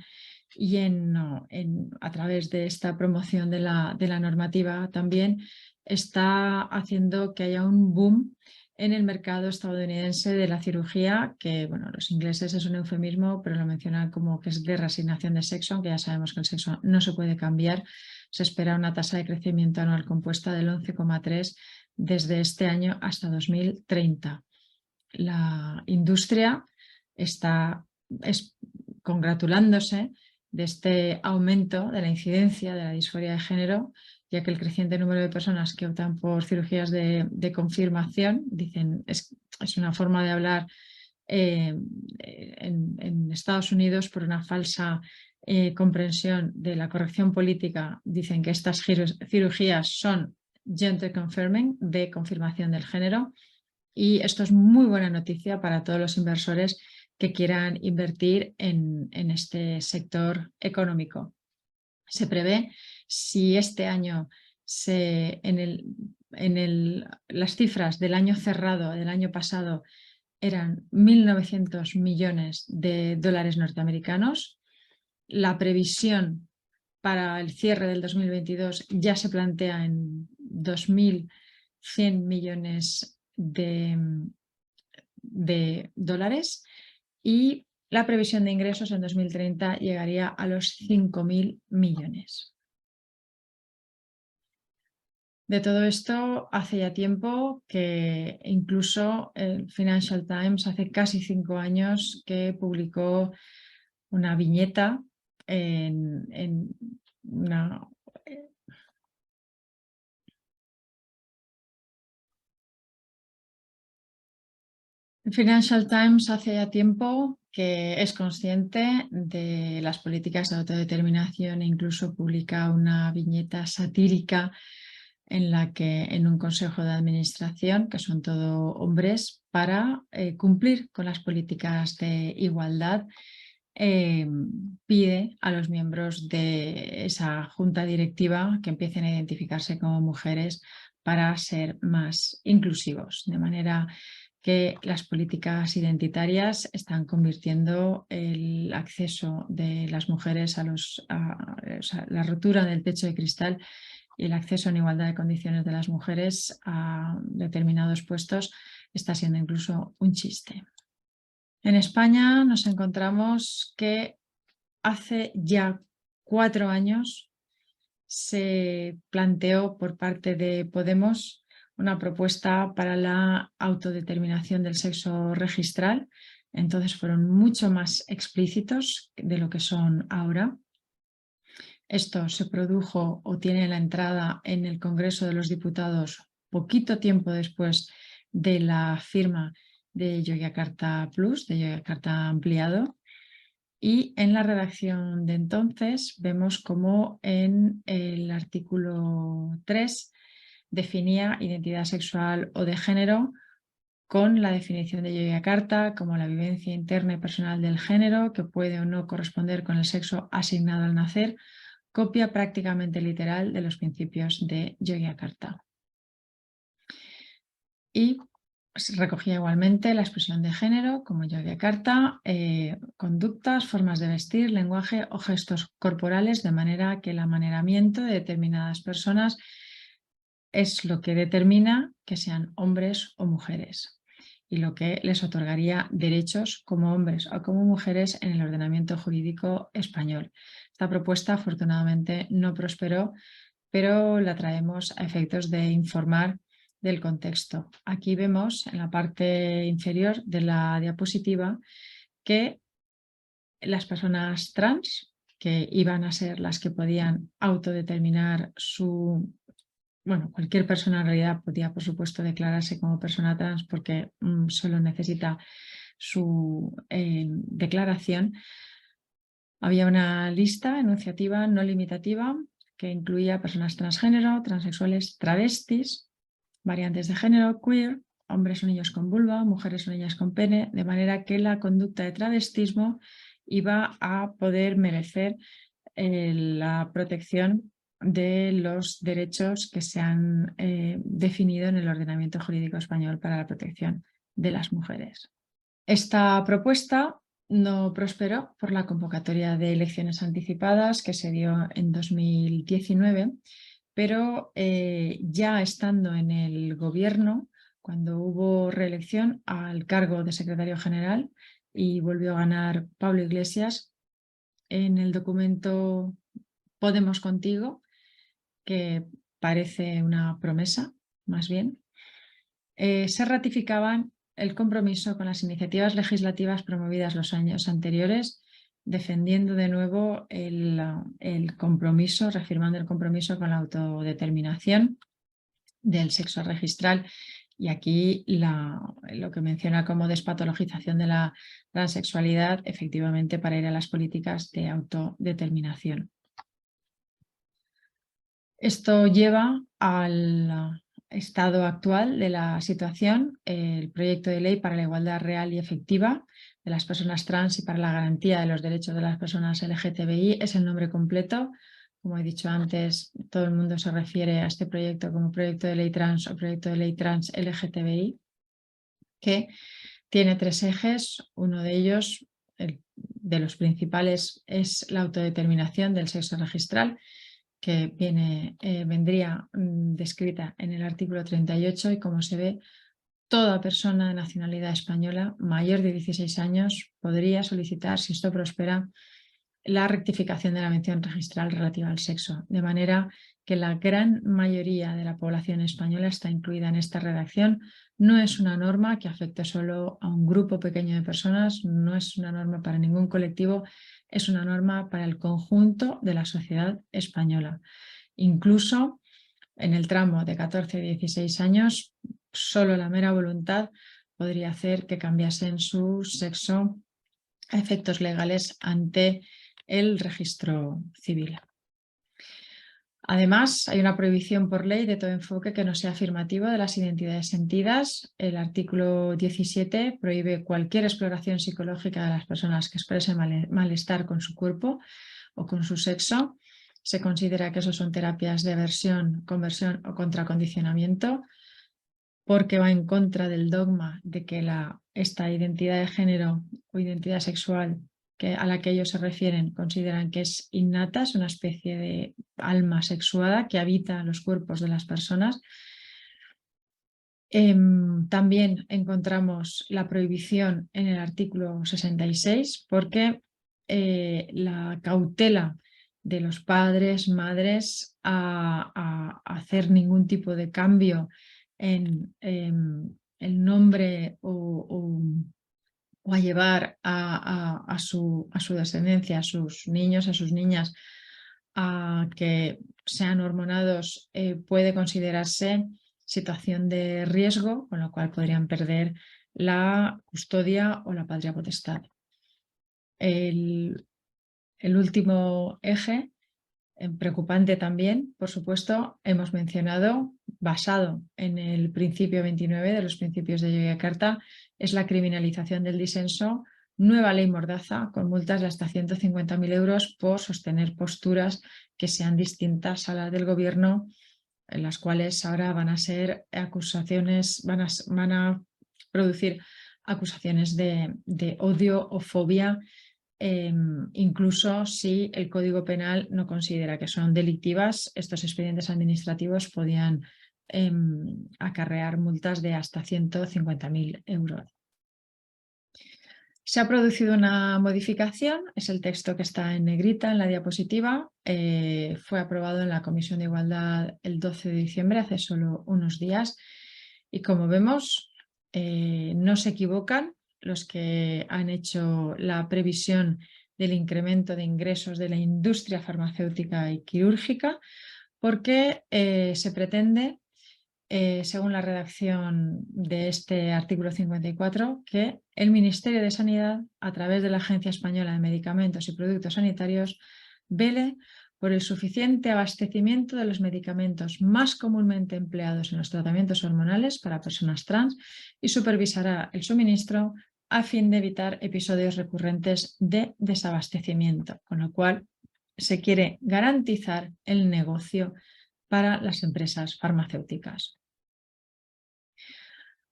y a través de esta promoción de la normativa también está haciendo que haya un boom en el mercado estadounidense de la cirugía, que bueno, los ingleses es un eufemismo, pero lo mencionan como que es de reasignación de sexo, aunque ya sabemos que el sexo no se puede cambiar. Se espera una tasa de crecimiento anual compuesta del 11,3% desde este año hasta 2030. La industria está congratulándose de este aumento de la incidencia de la disforia de género, ya que el creciente número de personas que optan por cirugías de confirmación, dicen, es una forma de hablar en Estados Unidos por una falsa comprensión de la corrección política. Dicen que estas cirugías son gender confirming, de confirmación del género, y esto es muy buena noticia para todos los inversores que quieran invertir en este sector económico. Se prevé, si este año las cifras del año cerrado, del año pasado, eran 1.900 millones de dólares norteamericanos, la previsión para el cierre del 2022 ya se plantea en 2.100 millones de dólares, y la previsión de ingresos en 2030 llegaría a los 5.000 millones. De todo esto hace ya tiempo que incluso el Financial Times hace casi 5 años que publicó una viñeta en una... El Financial Times hace ya tiempo que es consciente de las políticas de autodeterminación e incluso publica una viñeta satírica en la que en un consejo de administración, que son todo hombres, para cumplir con las políticas de igualdad, pide a los miembros de esa junta directiva que empiecen a identificarse como mujeres para ser más inclusivos, de manera que las políticas identitarias están convirtiendo el acceso de las mujeres o sea, la rotura del techo de cristal y el acceso en igualdad de condiciones de las mujeres a determinados puestos está siendo incluso un chiste. En España nos encontramos que hace ya 4 años se planteó por parte de Podemos una propuesta para la autodeterminación del sexo registral. Entonces fueron mucho más explícitos de lo que son ahora. Esto se produjo o tiene la entrada en el Congreso de los Diputados poquito tiempo después de la firma de Yogyakarta Plus, de Yogyakarta ampliado. Y en la redacción de entonces vemos cómo en el artículo 3 definía identidad sexual o de género con la definición de Yogyakarta como la vivencia interna y personal del género que puede o no corresponder con el sexo asignado al nacer, copia prácticamente literal de los principios de Yogyakarta. Y recogía igualmente la expresión de género como Yogyakarta, conductas, formas de vestir, lenguaje o gestos corporales, de manera que el amaneramiento de determinadas personas es lo que determina que sean hombres o mujeres y lo que les otorgaría derechos como hombres o como mujeres en el ordenamiento jurídico español. Esta propuesta afortunadamente no prosperó, pero la traemos a efectos de informar del contexto. Aquí vemos en la parte inferior de la diapositiva que las personas trans, que iban a ser las que podían autodeterminar su... Bueno, cualquier persona en realidad podía, por supuesto, declararse como persona trans porque solo necesita su declaración. Había una lista enunciativa no limitativa que incluía personas transgénero, transexuales, travestis, variantes de género, queer, hombres o niños con vulva, mujeres o niñas con pene, de manera que la conducta de travestismo iba a poder merecer la protección de los derechos que se han definido en el ordenamiento jurídico español para la protección de las mujeres. Esta propuesta no prosperó por la convocatoria de elecciones anticipadas que se dio en 2019, pero ya estando en el gobierno, cuando hubo reelección al cargo de secretario general y volvió a ganar Pablo Iglesias, en el documento Podemos Contigo, que parece una promesa, más bien, se ratificaban el compromiso con las iniciativas legislativas promovidas los años anteriores, defendiendo de nuevo el compromiso, reafirmando el compromiso con la autodeterminación del sexo registral. Y aquí lo que menciona como despatologización de la transexualidad, efectivamente para ir a las políticas de autodeterminación. Esto lleva al estado actual de la situación, el proyecto de ley para la igualdad real y efectiva de las personas trans y para la garantía de los derechos de las personas LGTBI es el nombre completo. Como he dicho antes, todo el mundo se refiere a este proyecto como proyecto de ley trans o proyecto de ley trans LGTBI, que tiene 3 ejes. Uno de ellos, de los principales, es la autodeterminación del sexo registral, que vendría descrita en el artículo 38 y como se ve, toda persona de nacionalidad española mayor de 16 años podría solicitar, si esto prospera, la rectificación de la mención registral relativa al sexo, de manera que la gran mayoría de la población española está incluida en esta redacción. No es una norma que afecte solo a un grupo pequeño de personas, no es una norma para ningún colectivo, es una norma para el conjunto de la sociedad española. Incluso en el tramo de 14 a 16 años, solo la mera voluntad podría hacer que cambiasen su sexo a efectos legales ante el registro civil. Además, hay una prohibición por ley de todo enfoque que no sea afirmativo de las identidades sentidas. El artículo 17 prohíbe cualquier exploración psicológica de las personas que expresen malestar con su cuerpo o con su sexo. Se considera que eso son terapias de aversión, conversión o contracondicionamiento, porque va en contra del dogma de que esta identidad de género o identidad sexual a la que ellos se refieren consideran que es innata, es una especie de alma sexuada que habita los cuerpos de las personas. También encontramos la prohibición en el artículo 66 porque la cautela de los padres, madres a hacer ningún tipo de cambio en el nombre o a llevar a su descendencia, a sus niños, a sus niñas, a que sean hormonados, puede considerarse situación de riesgo, con lo cual podrían perder la custodia o la patria potestad. El último eje, preocupante también, por supuesto, hemos mencionado, basado en el principio 29 de los principios de Yogyakarta, es la criminalización del disenso, nueva ley mordaza con multas de hasta 150.000 euros por sostener posturas que sean distintas a las del gobierno, en las cuales ahora van a ser acusaciones, van a producir acusaciones de odio o fobia, incluso si el Código Penal no considera que son delictivas. Estos expedientes administrativos podían acarrear multas de hasta 150.000 euros. Se ha producido una modificación, es el texto que está en negrita en la diapositiva, fue aprobado en la Comisión de Igualdad el 12 de diciembre, hace solo unos días, y como vemos, no se equivocan los que han hecho la previsión del incremento de ingresos de la industria farmacéutica y quirúrgica, porque se pretende, según la redacción de este artículo 54, que el Ministerio de Sanidad, a través de la Agencia Española de Medicamentos y Productos Sanitarios, vele por el suficiente abastecimiento de los medicamentos más comúnmente empleados en los tratamientos hormonales para personas trans y supervisará el suministro a fin de evitar episodios recurrentes de desabastecimiento, con lo cual se quiere garantizar el negocio para las empresas farmacéuticas.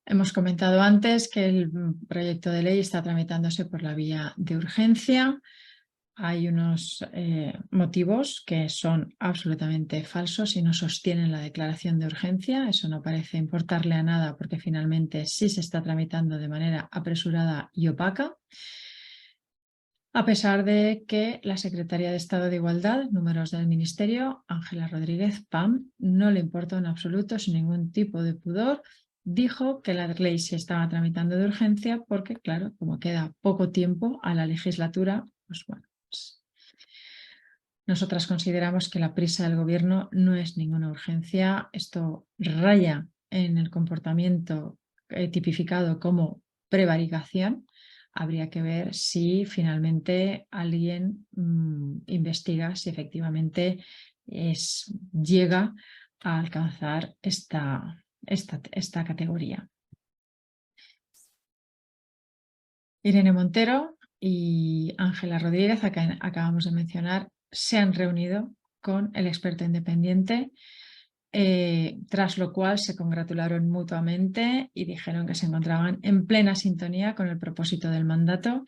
Hemos comentado antes que el proyecto de ley está tramitándose por la vía de urgencia. Hay unos motivos que son absolutamente falsos y no sostienen la declaración de urgencia. Eso no parece importarle a nada porque finalmente sí se está tramitando de manera apresurada y opaca. A pesar de que la Secretaria de Estado de Igualdad, números del Ministerio, Ángela Rodríguez Pam, no le importa en absoluto, sin ningún tipo de pudor, dijo que la ley se estaba tramitando de urgencia porque, claro, como queda poco tiempo a la legislatura, pues bueno, nosotras consideramos que la prisa del gobierno no es ninguna urgencia. Esto raya en el comportamiento tipificado como prevaricación. Habría que ver si finalmente alguien investiga si efectivamente llega a alcanzar esta categoría. Irene Montero y Ángela Rodríguez, a quien acabamos de mencionar, se han reunido con el experto independiente, tras lo cual se congratularon mutuamente y dijeron que se encontraban en plena sintonía con el propósito del mandato,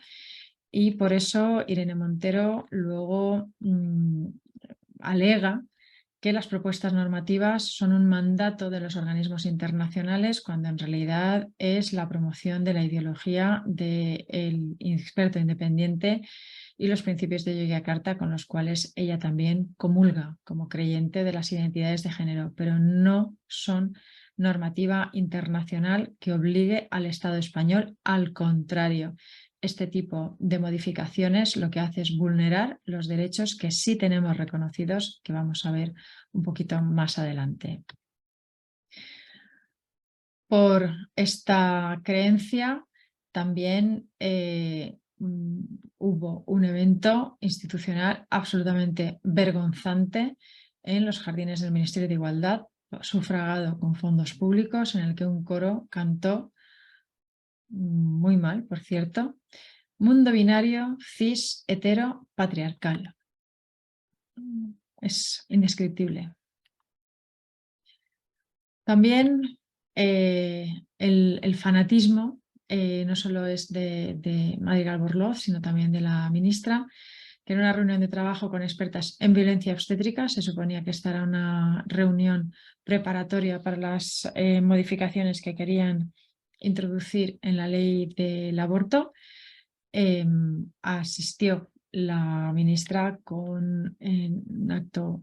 y por eso Irene Montero luego alega que las propuestas normativas son un mandato de los organismos internacionales cuando en realidad es la promoción de la ideología del experto independiente y los principios de Yogyakarta, con los cuales ella también comulga como creyente de las identidades de género, pero no son normativa internacional que obligue al Estado español. Al contrario, este tipo de modificaciones lo que hace es vulnerar los derechos que sí tenemos reconocidos, que vamos a ver un poquito más adelante. Por esta creencia también hubo un evento institucional absolutamente vergonzante en los jardines del Ministerio de Igualdad, sufragado con fondos públicos, en el que un coro cantó, muy mal, por cierto, mundo binario, cis, hetero, patriarcal. Es indescriptible. También el fanatismo no solo es de Madrigal Borloz, sino también de la ministra, que en una reunión de trabajo con expertas en violencia obstétrica, se suponía que esta era una reunión preparatoria para las modificaciones que querían introducir en la ley del aborto, asistió la ministra con un acto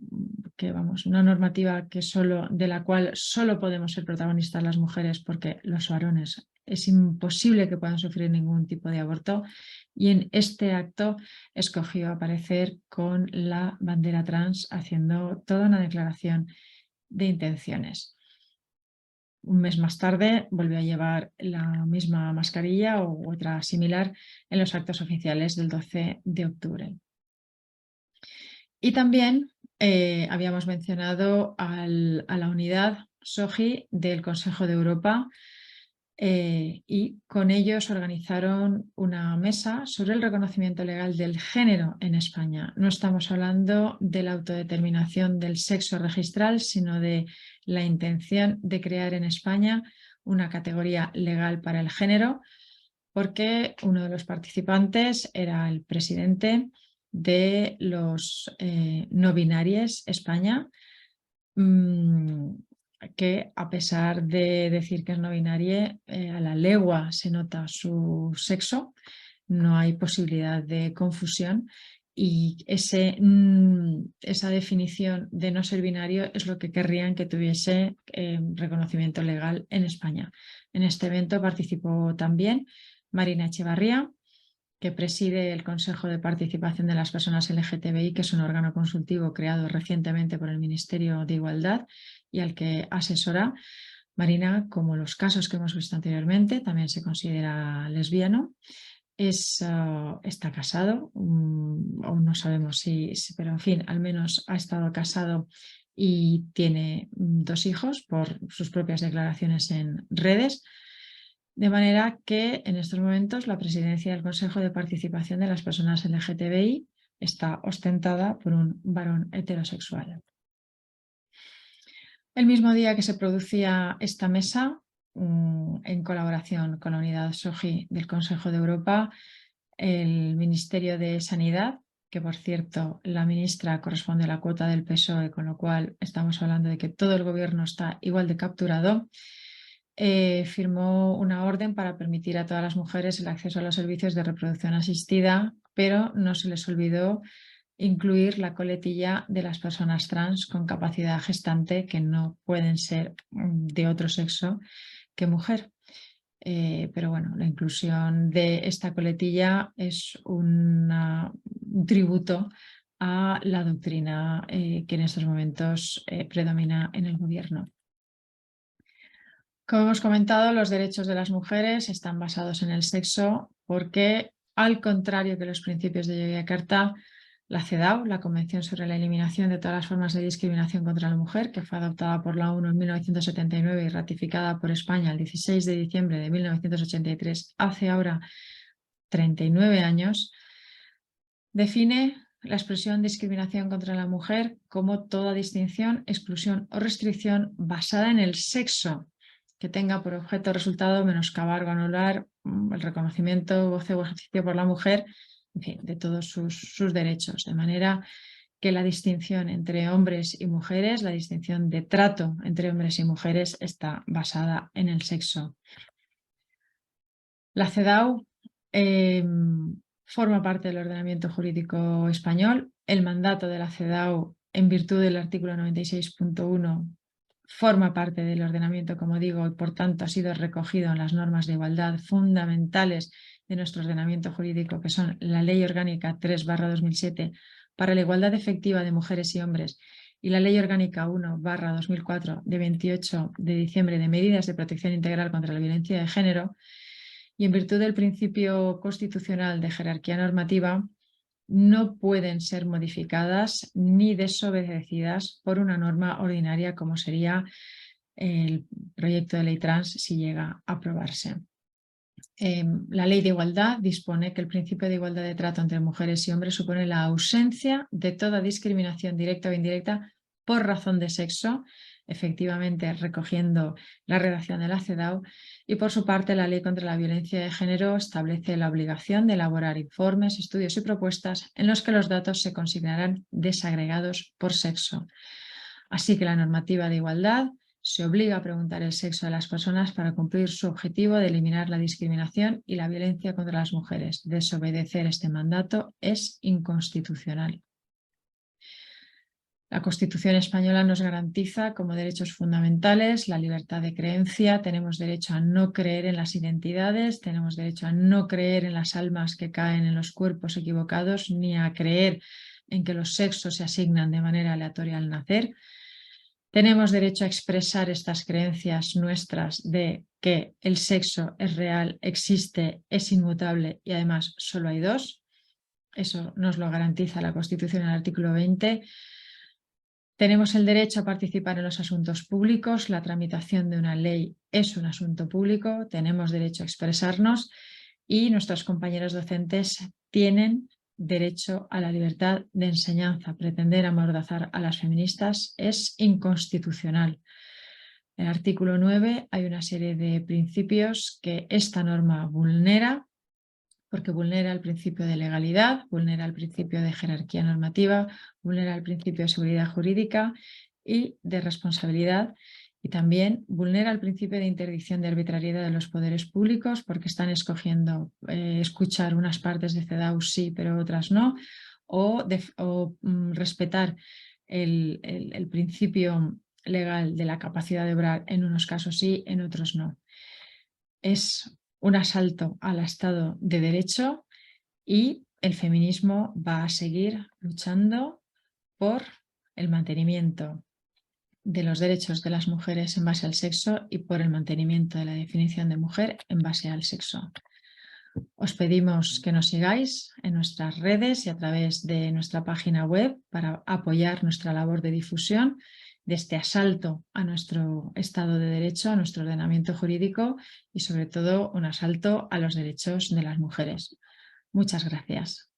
que, vamos, una normativa de la cual solo podemos ser protagonistas las mujeres, porque los varones es imposible que puedan sufrir ningún tipo de aborto, y en este acto escogió aparecer con la bandera trans haciendo toda una declaración de intenciones. un mes más tarde volvió a llevar la misma mascarilla u otra similar en los actos oficiales del 12 de octubre. Y también habíamos mencionado a la unidad SOGI del Consejo de Europa, y con ellos organizaron una mesa sobre el reconocimiento legal del género en España. No estamos hablando de la autodeterminación del sexo registral, sino de la intención de crear en España una categoría legal para el género, porque uno de los participantes era el presidente de los no binarios España, que a pesar de decir que es no binaria, a la legua se nota su sexo, no hay posibilidad de confusión y esa definición de no ser binario es lo que querrían que tuviese reconocimiento legal en España. En este evento participó también Marina Echevarría, que preside el Consejo de Participación de las Personas LGTBI, que es un órgano consultivo creado recientemente por el Ministerio de Igualdad y al que asesora. Marina, como los casos que hemos visto anteriormente, también se considera lesbiano. Está casado, aún no sabemos si, pero en fin, al menos ha estado casado y tiene 2 hijos por sus propias declaraciones en redes. De manera que en estos momentos la presidencia del Consejo de Participación de las Personas LGTBI está ostentada por un varón heterosexual. El mismo día que se producía esta mesa, en colaboración con la unidad SOGI del Consejo de Europa, el Ministerio de Sanidad, que por cierto la ministra corresponde a la cuota del PSOE, con lo cual estamos hablando de que todo el gobierno está igual de capturado, firmó una orden para permitir a todas las mujeres el acceso a los servicios de reproducción asistida, pero no se les olvidó incluir la coletilla de las personas trans con capacidad gestante que no pueden ser de otro sexo que mujer. Pero bueno, la inclusión de esta coletilla es un tributo a la doctrina que en estos momentos predomina en el gobierno. Como hemos comentado, los derechos de las mujeres están basados en el sexo porque, al contrario que los principios de Yogyakarta, la CEDAW, la Convención sobre la Eliminación de todas las formas de discriminación contra la mujer, que fue adoptada por la ONU en 1979 y ratificada por España el 16 de diciembre de 1983, hace ahora 39 años, define la expresión discriminación contra la mujer como toda distinción, exclusión o restricción basada en el sexo que tenga por objeto o resultado menoscabar o anular el reconocimiento, goce o ejercicio por la mujer, en fin, de todos sus derechos. De manera que la distinción entre hombres y mujeres, la distinción de trato entre hombres y mujeres está basada en el sexo. La CEDAW forma parte del ordenamiento jurídico español. El mandato de la CEDAW, en virtud del artículo 96.1, forma parte del ordenamiento, como digo, y por tanto ha sido recogido en las normas de igualdad fundamentales de nuestro ordenamiento jurídico, que son la Ley Orgánica 3/2007 para la igualdad efectiva de mujeres y hombres y la Ley Orgánica 1/2004 de 28 de diciembre de medidas de protección integral contra la violencia de género. Y en virtud del principio constitucional de jerarquía normativa, no pueden ser modificadas ni desobedecidas por una norma ordinaria como sería el proyecto de ley trans si llega a aprobarse. La Ley de Igualdad dispone que el principio de igualdad de trato entre mujeres y hombres supone la ausencia de toda discriminación directa o indirecta por razón de sexo, efectivamente recogiendo la redacción de la CEDAW, y por su parte la Ley contra la Violencia de Género establece la obligación de elaborar informes, estudios y propuestas en los que los datos se consignarán desagregados por sexo. Así que la normativa de igualdad se obliga a preguntar el sexo de las personas para cumplir su objetivo de eliminar la discriminación y la violencia contra las mujeres. Desobedecer este mandato es inconstitucional. La Constitución española nos garantiza como derechos fundamentales la libertad de creencia, tenemos derecho a no creer en las identidades, tenemos derecho a no creer en las almas que caen en los cuerpos equivocados, ni a creer en que los sexos se asignan de manera aleatoria al nacer. Tenemos derecho a expresar estas creencias nuestras de que el sexo es real, existe, es inmutable y además solo hay dos. Eso nos lo garantiza la Constitución en el artículo 20. Tenemos el derecho a participar en los asuntos públicos. La tramitación de una ley es un asunto público. Tenemos derecho a expresarnos y nuestros compañeros docentes tienen derecho a la libertad de enseñanza. Pretender amordazar a las feministas es inconstitucional. En el artículo 9 hay una serie de principios que esta norma vulnera, porque vulnera el principio de legalidad, vulnera el principio de jerarquía normativa, vulnera el principio de seguridad jurídica y de responsabilidad, y también vulnera el principio de interdicción de arbitrariedad de los poderes públicos, porque están escogiendo escuchar unas partes de CEDAW sí, pero otras no, o respetar el principio legal de la capacidad de obrar en unos casos sí, en otros no. Es un asalto al Estado de Derecho y el feminismo va a seguir luchando por el mantenimiento de los derechos de las mujeres en base al sexo y por el mantenimiento de la definición de mujer en base al sexo. Os pedimos que nos sigáis en nuestras redes y a través de nuestra página web para apoyar nuestra labor de difusión de este asalto a nuestro Estado de Derecho, a nuestro ordenamiento jurídico y sobre todo un asalto a los derechos de las mujeres. Muchas gracias.